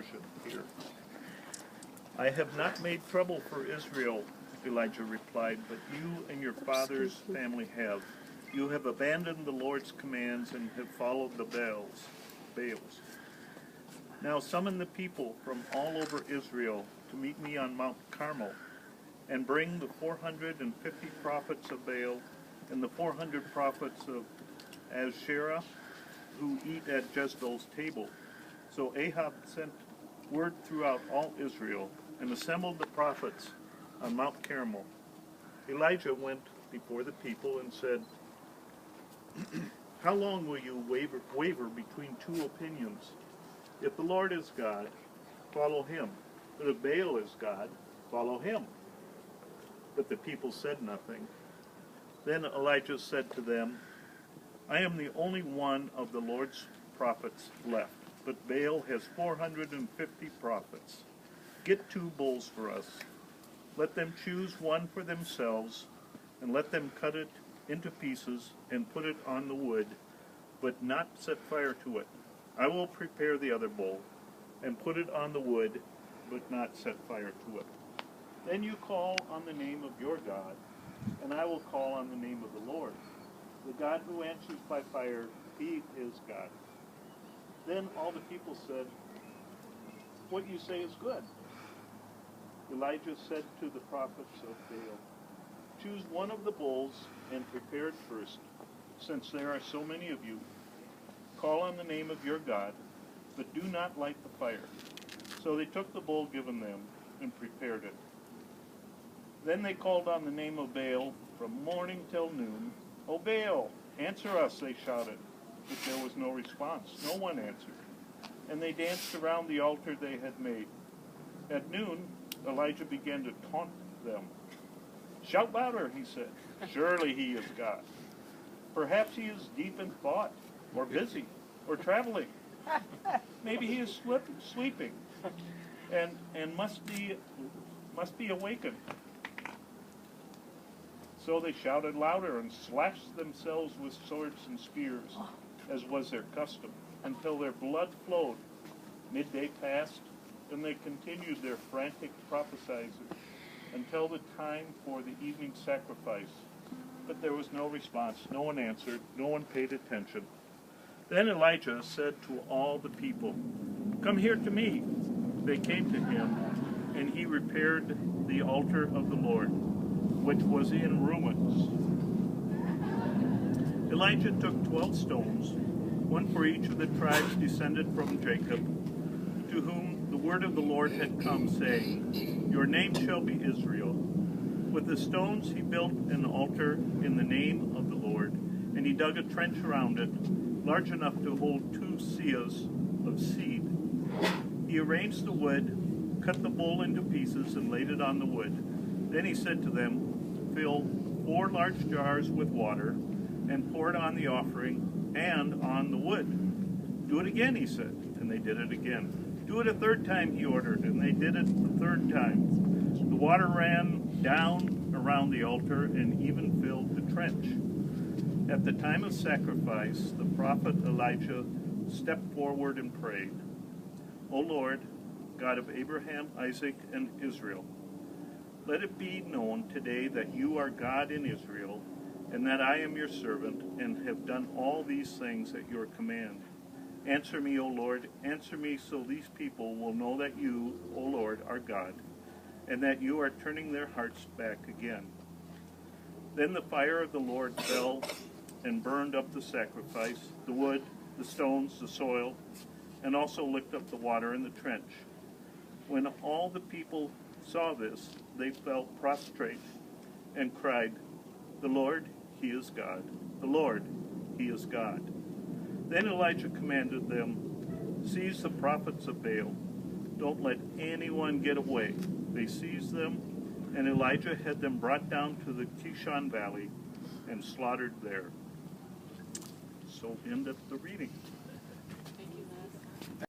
version here. I have not made trouble for Israel, Elijah replied, but you and your father's family have. You have abandoned the Lord's commands and have followed the Baals. Now summon the people from all over Israel to meet me on Mount Carmel, and bring the 450 prophets of Baal and the 400 prophets of Asherah who eat at Jezebel's table. So Ahab sent word throughout all Israel and assembled the prophets on Mount Carmel. Elijah went before the people and said, How long will you waver between two opinions? If the Lord is God, follow him. But if Baal is God, follow him. But the people said nothing. Then Elijah said to them, I am the only one of the Lord's prophets left, but Baal has 450 prophets. Get 2 bulls for us. Let them choose one for themselves, and let them cut it into pieces and put it on the wood, but not set fire to it. I will prepare the other bull, and put it on the wood, but not set fire to it. Then you call on the name of your God, and I will call on the name of the Lord. The God who answers by fire, he is God. Then all the people said, What you say is good. Elijah said to the prophets of Baal, Choose one of the bulls and prepare it first, since there are so many of you. Call on the name of your God, but do not light the fire. So they took the bull given them and prepared it. Then they called on the name of Baal from morning till noon. O Baal, answer us, they shouted. But there was no response. No one answered. And they danced around the altar they had made. At noon, Elijah began to taunt them. Shout louder, he said. Surely he is God. Perhaps he is deep in thought, or busy, or traveling. Maybe he is sleeping and must be awakened. So they shouted louder and slashed themselves with swords and spears, as was their custom, until their blood flowed. Midday passed, and they continued their frantic prophesizing until the time for the evening sacrifice. But there was no response. No one answered. No one paid attention. Then Elijah said to all the people, Come here to me. They came to him, and he repaired the altar of the Lord, which was in ruins. Elijah took 12 stones, one for each of the tribes descended from Jacob, to whom the word of the Lord had come, saying, Your name shall be Israel. With the stones he built an altar in the name of the Lord, and he dug a trench around it, large enough to hold 2 seahs of seed. He arranged the wood, cut the bull into pieces, and laid it on the wood. Then he said to them, Fill 4 large jars with water, and pour it on the offering and on the wood. Do it again, he said, and they did it again. Do it a 3rd time, he ordered, and they did it the 3rd time. The water ran down around the altar and even filled the trench. At the time of sacrifice, the prophet Elijah stepped forward and prayed, O Lord, God of Abraham, Isaac, and Israel, let it be known today that you are God in Israel, and that I am your servant, and have done all these things at your command. Answer me, O Lord, answer me, so these people will know that you, O Lord, are God, and that you are turning their hearts back again. Then the fire of the Lord fell and burned up the sacrifice, the wood, the stones, the soil, and also licked up the water in the trench. When all the people saw this, they fell prostrate and cried, The Lord, he is God. The Lord, he is God. Then Elijah commanded them, Seize the prophets of Baal. Don't let anyone get away. They seized them, and Elijah had them brought down to the Kishon Valley and slaughtered there. So end of the reading.